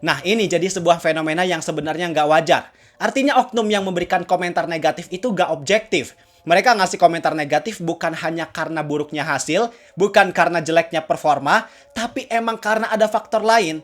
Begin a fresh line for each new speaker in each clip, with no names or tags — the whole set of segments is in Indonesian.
Nah, ini jadi sebuah fenomena yang sebenarnya nggak wajar. Artinya oknum yang memberikan komentar negatif itu nggak objektif. Mereka ngasih komentar negatif bukan hanya karena buruknya hasil, bukan karena jeleknya performa, tapi emang karena ada faktor lain.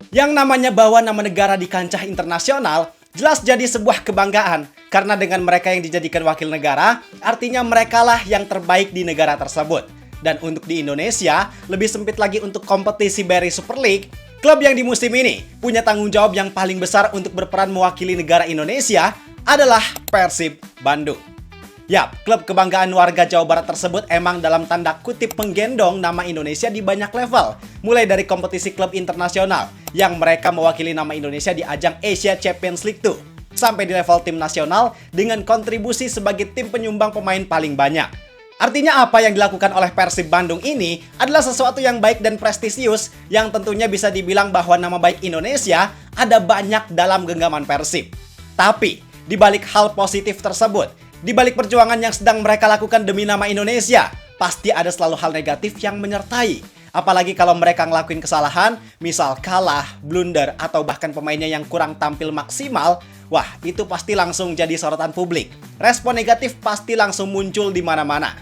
Yang namanya bawa nama negara di kancah internasional, jelas jadi sebuah kebanggaan. Karena dengan mereka yang dijadikan wakil negara, artinya merekalah yang terbaik di negara tersebut. Dan untuk di Indonesia, lebih sempit lagi untuk kompetisi BRI Super League, klub yang di musim ini punya tanggung jawab yang paling besar untuk berperan mewakili negara Indonesia adalah Persib Bandung. Yap, klub kebanggaan warga Jawa Barat tersebut emang dalam tanda kutip menggendong nama Indonesia di banyak level. Mulai dari kompetisi klub internasional yang mereka mewakili nama Indonesia di ajang Asia Champions League 2. Sampai di level tim nasional dengan kontribusi sebagai tim penyumbang pemain paling banyak. Artinya apa yang dilakukan oleh Persib Bandung ini adalah sesuatu yang baik dan prestisius yang tentunya bisa dibilang bahwa nama baik Indonesia ada banyak dalam genggaman Persib. Tapi, di balik hal positif tersebut, di balik perjuangan yang sedang mereka lakukan demi nama Indonesia, pasti ada selalu hal negatif yang menyertai. Apalagi kalau mereka ngelakuin kesalahan, misal kalah, blunder, atau bahkan pemainnya yang kurang tampil maksimal, wah itu pasti langsung jadi sorotan publik. Respon negatif pasti langsung muncul di mana-mana.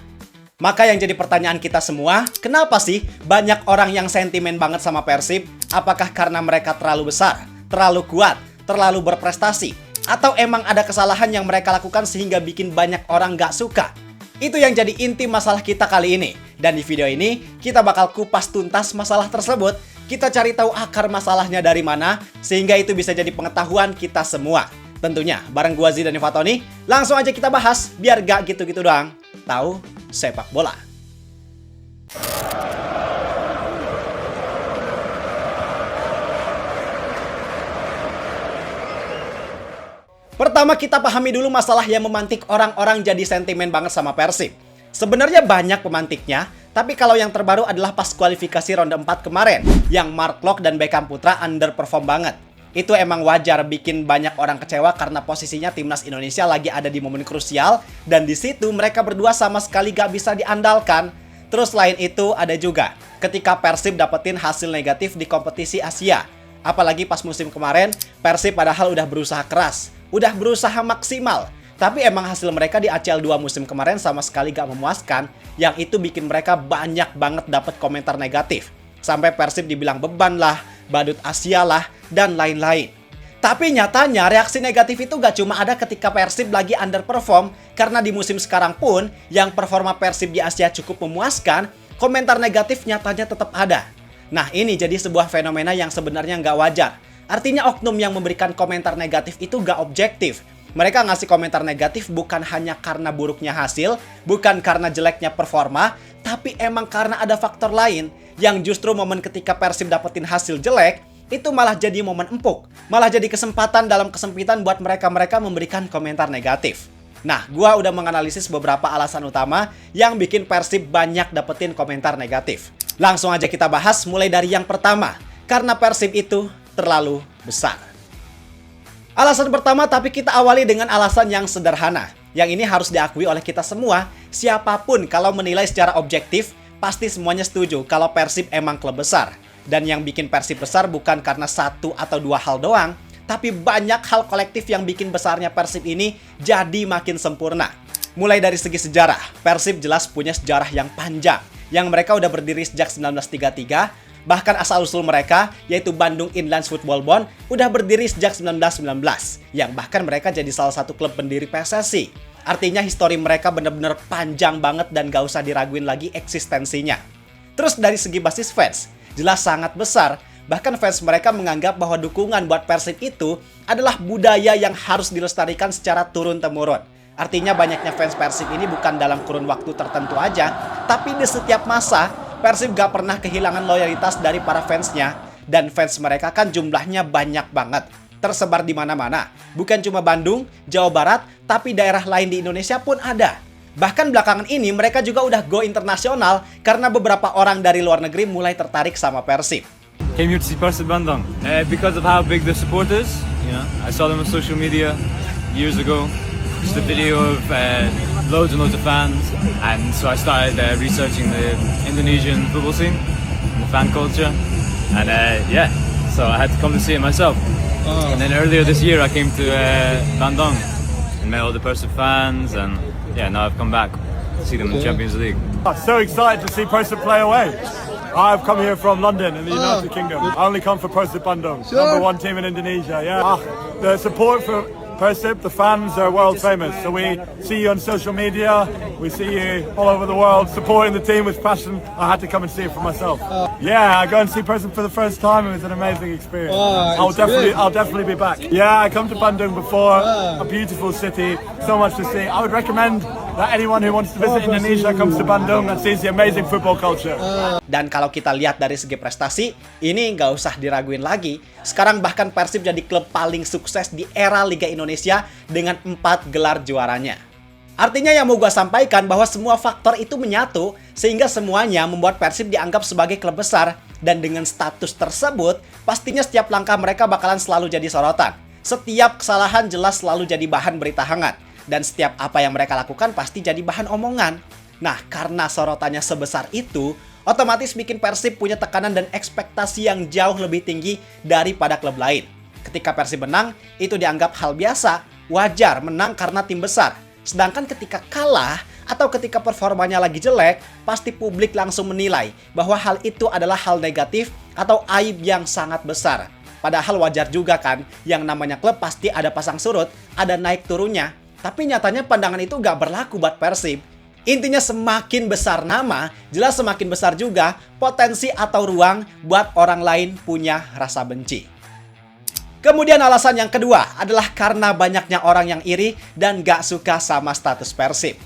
Maka yang jadi pertanyaan kita semua, kenapa sih banyak orang yang sentimen banget sama Persib? Apakah karena mereka terlalu besar, terlalu kuat, terlalu berprestasi? Atau emang ada kesalahan yang mereka lakukan sehingga bikin banyak orang gak suka? Itu yang jadi inti masalah kita kali ini. Dan di video ini, kita bakal kupas tuntas masalah tersebut. Kita cari tahu akar masalahnya dari mana, sehingga itu bisa jadi pengetahuan kita semua. Tentunya, bareng gua Zidan Fatoni, langsung aja kita bahas, biar gak gitu-gitu doang. Tahu sepak bola. Pertama kita pahami dulu masalah yang memantik orang-orang jadi sentimen banget sama Persib. Sebenarnya banyak pemantiknya, tapi kalau yang terbaru adalah pas kualifikasi ronde 4 kemarin, yang Mark Klok dan Beckham Putra underperform banget. Itu emang wajar bikin banyak orang kecewa karena posisinya timnas Indonesia lagi ada di momen krusial, dan di situ mereka berdua sama sekali gak bisa diandalkan. Terus selain itu ada juga ketika Persib dapetin hasil negatif di kompetisi Asia. Apalagi pas musim kemarin, Persib padahal udah berusaha keras, udah berusaha maksimal. Tapi emang hasil mereka di ACL 2 musim kemarin sama sekali gak memuaskan, yang itu bikin mereka banyak banget dapat komentar negatif. Sampai Persib dibilang beban lah, badut Asia lah, dan lain-lain. Tapi nyatanya reaksi negatif itu gak cuma ada ketika Persib lagi underperform, karena di musim sekarang pun, yang performa Persib di Asia cukup memuaskan, komentar negatif nyatanya tetap ada. Nah ini jadi sebuah fenomena yang sebenarnya nggak wajar. Artinya oknum yang memberikan komentar negatif itu nggak objektif. Mereka ngasih komentar negatif bukan hanya karena buruknya hasil, bukan karena jeleknya performa, tapi emang karena ada faktor lain yang justru momen ketika Persib dapetin hasil jelek, itu malah jadi momen empuk. Malah jadi kesempatan dalam kesempitan buat mereka-mereka memberikan komentar negatif. Nah, gua udah menganalisis beberapa alasan utama yang bikin Persib banyak dapetin komentar negatif. Langsung aja kita bahas mulai dari yang pertama, karena Persib itu terlalu besar. Alasan pertama, tapi kita awali dengan alasan yang sederhana. Yang ini harus diakui oleh kita semua, siapapun kalau menilai secara objektif, pasti semuanya setuju kalau Persib emang klub besar. Dan yang bikin Persib besar bukan karena satu atau dua hal doang, tapi banyak hal kolektif yang bikin besarnya Persib ini jadi makin sempurna. Mulai dari segi sejarah, Persib jelas punya sejarah yang panjang, yang mereka udah berdiri sejak 1933, bahkan asal-usul mereka, yaitu Bandung Inland Football Bond, udah berdiri sejak 1919, yang bahkan mereka jadi salah satu klub pendiri PSSI. Artinya histori mereka bener-bener panjang banget dan gak usah diraguin lagi eksistensinya. Terus dari segi basis fans, jelas sangat besar. Bahkan fans mereka menganggap bahwa dukungan buat Persib itu adalah budaya yang harus dilestarikan secara turun-temurun. Artinya banyaknya fans Persib ini bukan dalam kurun waktu tertentu aja, tapi di setiap masa, Persib gak pernah kehilangan loyalitas dari para fansnya. Dan fans mereka kan jumlahnya banyak banget, tersebar di mana-mana. Bukan cuma Bandung, Jawa Barat, tapi daerah lain di Indonesia pun ada. Bahkan belakangan ini mereka juga udah go internasional karena beberapa orang dari luar negeri mulai tertarik sama Persib.
Came here to see Persib Bandung because of how big the support is. You know, I saw them on social media years ago. watched a video of loads and loads of fans, and so I started researching the Indonesian football scene, and the fan culture, and yeah, so I had to come to see it myself. And then earlier this year, I came to Bandung and met all the Persib fans, and yeah, now I've come back to see them in the Champions League.
I'm so excited to see Persib play away. I've come here from London in the United Kingdom. I only come for Persib Bandung, number one team in Indonesia. Yeah, the support for Persib, the fans are world famous. So we see you on social media, we see you all over the world supporting the team with passion. I had to come and see it for myself. Yeah, I go and see Persib for the first time. It was an amazing experience. I'll definitely be back. Yeah, I come to Bandung before, a beautiful city, so much to see. I would recommend that anyone who wants to visit Indonesia comes to Bandung and sees the amazing football culture.
Dan kalau kita lihat dari segi prestasi, ini nggak usah diraguin lagi. Sekarang bahkan Persib jadi klub paling sukses di era Liga Indonesia dengan 4 gelar juaranya. Artinya yang mau gue sampaikan bahwa semua faktor itu menyatu sehingga semuanya membuat Persib dianggap sebagai klub besar. Dan dengan status tersebut, pastinya setiap langkah mereka bakalan selalu jadi sorotan. Setiap kesalahan jelas selalu jadi bahan berita hangat. Dan setiap apa yang mereka lakukan pasti jadi bahan omongan. Nah, karena sorotannya sebesar itu, otomatis bikin Persib punya tekanan dan ekspektasi yang jauh lebih tinggi daripada klub lain. Ketika Persib menang, itu dianggap hal biasa, wajar menang karena tim besar. Sedangkan ketika kalah atau ketika performanya lagi jelek, pasti publik langsung menilai bahwa hal itu adalah hal negatif atau aib yang sangat besar. Padahal wajar juga kan, yang namanya klub pasti ada pasang surut, ada naik turunnya. Tapi nyatanya pandangan itu gak berlaku buat Persib. Intinya semakin besar nama, jelas semakin besar juga potensi atau ruang buat orang lain punya rasa benci. Kemudian alasan yang kedua adalah karena banyaknya orang yang iri dan gak suka sama status Persib.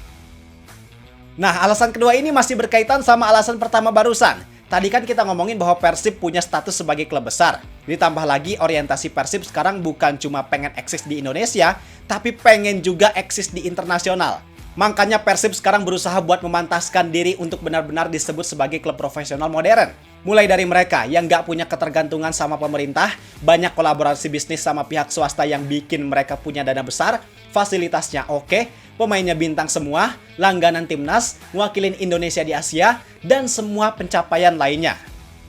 Nah, alasan kedua ini masih berkaitan sama alasan pertama barusan. Tadi kan kita ngomongin bahwa Persib punya status sebagai klub besar. Ditambah lagi orientasi Persib sekarang bukan cuma pengen eksis di Indonesia, tapi pengen juga eksis di internasional. Makanya Persib sekarang berusaha buat memantaskan diri untuk benar-benar disebut sebagai klub profesional modern. Mulai dari mereka yang nggak punya ketergantungan sama pemerintah, banyak kolaborasi bisnis sama pihak swasta yang bikin mereka punya dana besar, fasilitasnya oke, pemainnya bintang semua, langganan timnas, mewakilin Indonesia di Asia, dan semua pencapaian lainnya.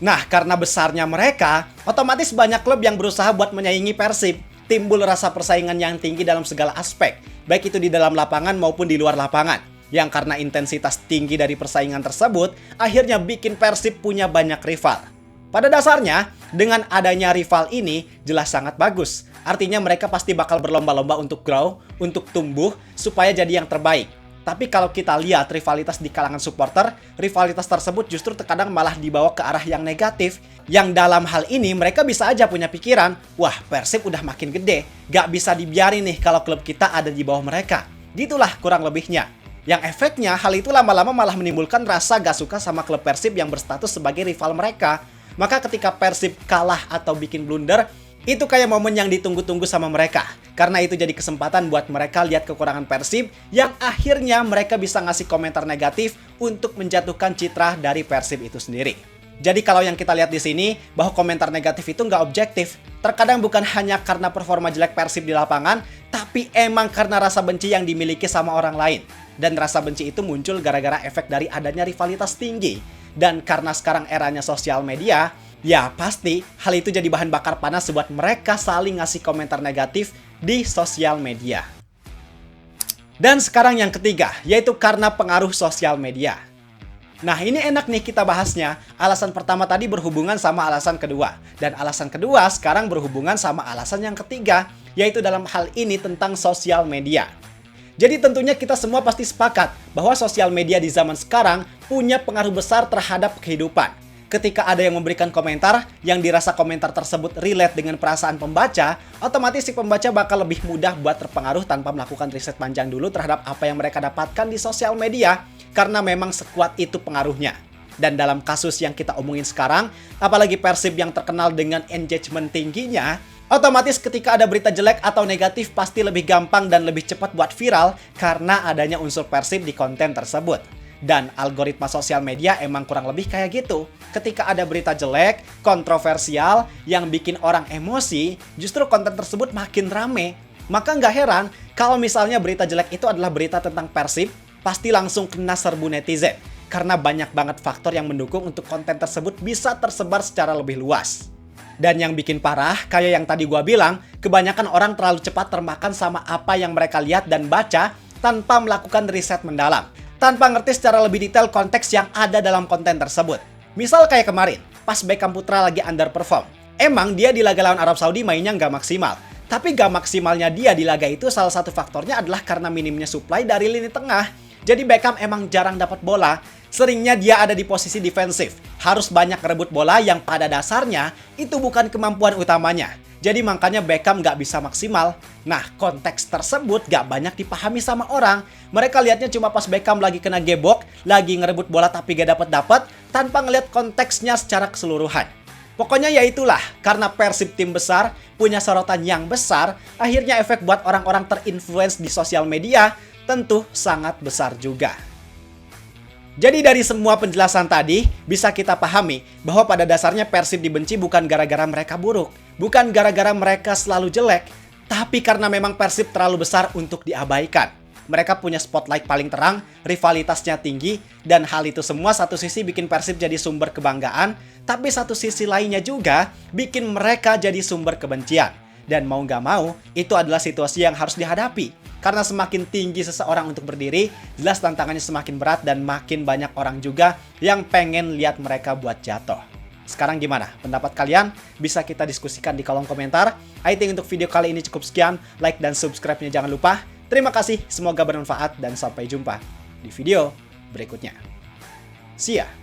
Nah, karena besarnya mereka, otomatis banyak klub yang berusaha buat menyaingi Persib. Timbul rasa persaingan yang tinggi dalam segala aspek, baik itu di dalam lapangan maupun di luar lapangan. Yang karena intensitas tinggi dari persaingan tersebut, akhirnya bikin Persib punya banyak rival. Pada dasarnya, dengan adanya rival ini jelas sangat bagus. Artinya mereka pasti bakal berlomba-lomba untuk grow, untuk tumbuh, supaya jadi yang terbaik. Tapi kalau kita lihat rivalitas di kalangan supporter, rivalitas tersebut justru terkadang malah dibawa ke arah yang negatif. Yang dalam hal ini mereka bisa aja punya pikiran, wah Persib udah makin gede, gak bisa dibiarin nih kalau klub kita ada di bawah mereka. Gitulah kurang lebihnya. Yang efeknya hal itu lama-lama malah menimbulkan rasa gak suka sama klub Persib yang berstatus sebagai rival mereka. Maka ketika Persib kalah atau bikin blunder, itu kayak momen yang ditunggu-tunggu sama mereka. Karena itu jadi kesempatan buat mereka lihat kekurangan Persib yang akhirnya mereka bisa ngasih komentar negatif untuk menjatuhkan citra dari Persib itu sendiri. Jadi kalau yang kita lihat di sini, bahwa komentar negatif itu nggak objektif. Terkadang bukan hanya karena performa jelek Persib di lapangan, tapi emang karena rasa benci yang dimiliki sama orang lain. Dan rasa benci itu muncul gara-gara efek dari adanya rivalitas tinggi. Dan karena sekarang eranya sosial media, ya pasti hal itu jadi bahan bakar panas buat mereka saling ngasih komentar negatif di sosial media. Dan sekarang yang ketiga, yaitu karena pengaruh sosial media. Nah ini enak nih kita bahasnya. Alasan pertama tadi berhubungan sama alasan kedua. Dan alasan kedua sekarang berhubungan sama alasan yang ketiga, yaitu dalam hal ini tentang sosial media. Jadi tentunya kita semua pasti sepakat bahwa sosial media di zaman sekarang punya pengaruh besar terhadap kehidupan. Ketika ada yang memberikan komentar yang dirasa komentar tersebut relate dengan perasaan pembaca, otomatis si pembaca bakal lebih mudah buat terpengaruh tanpa melakukan riset panjang dulu terhadap apa yang mereka dapatkan di sosial media, karena memang sekuat itu pengaruhnya. Dan dalam kasus yang kita omongin sekarang, apalagi Persib yang terkenal dengan engagement tingginya, otomatis ketika ada berita jelek atau negatif pasti lebih gampang dan lebih cepat buat viral karena adanya unsur Persib di konten tersebut. Dan algoritma sosial media emang kurang lebih kayak gitu. Ketika ada berita jelek, kontroversial, yang bikin orang emosi, justru konten tersebut makin rame. Maka nggak heran kalau misalnya berita jelek itu adalah berita tentang Persib, pasti langsung kena serbu netizen. Karena banyak banget faktor yang mendukung untuk konten tersebut bisa tersebar secara lebih luas. Dan yang bikin parah, kayak yang tadi gua bilang, kebanyakan orang terlalu cepat termakan sama apa yang mereka lihat dan baca tanpa melakukan riset mendalam. Tanpa ngerti secara lebih detail konteks yang ada dalam konten tersebut. Misal kayak kemarin, pas Beckham Putra lagi underperform. Emang dia di laga lawan Arab Saudi mainnya nggak maksimal. Tapi nggak maksimalnya dia di laga itu salah satu faktornya adalah karena minimnya supply dari lini tengah. Jadi Beckham emang jarang dapat bola. Seringnya dia ada di posisi defensif. Harus banyak rebut bola yang pada dasarnya itu bukan kemampuan utamanya. Jadi makanya Beckham nggak bisa maksimal. Nah, konteks tersebut nggak banyak dipahami sama orang. Mereka lihatnya cuma pas Beckham lagi kena gebok, lagi ngerebut bola tapi gak dapet-dapet, tanpa ngeliat konteksnya secara keseluruhan. Pokoknya ya itulah, karena Persib tim besar, punya sorotan yang besar, akhirnya efek buat orang-orang terinfluence di sosial media tentu sangat besar juga. Jadi dari semua penjelasan tadi, bisa kita pahami bahwa pada dasarnya Persib dibenci bukan gara-gara mereka buruk, bukan gara-gara mereka selalu jelek, tapi karena memang Persib terlalu besar untuk diabaikan. Mereka punya spotlight paling terang, rivalitasnya tinggi, dan hal itu semua satu sisi bikin Persib jadi sumber kebanggaan, tapi satu sisi lainnya juga bikin mereka jadi sumber kebencian. Dan mau nggak mau, itu adalah situasi yang harus dihadapi. Karena semakin tinggi seseorang untuk berdiri, jelas tantangannya semakin berat dan makin banyak orang juga yang pengen lihat mereka buat jatuh. Sekarang gimana? Pendapat kalian? Bisa kita diskusikan di kolom komentar. I think untuk video kali ini cukup sekian. Like dan subscribe-nya jangan lupa. Terima kasih, semoga bermanfaat dan sampai jumpa di video berikutnya. See ya!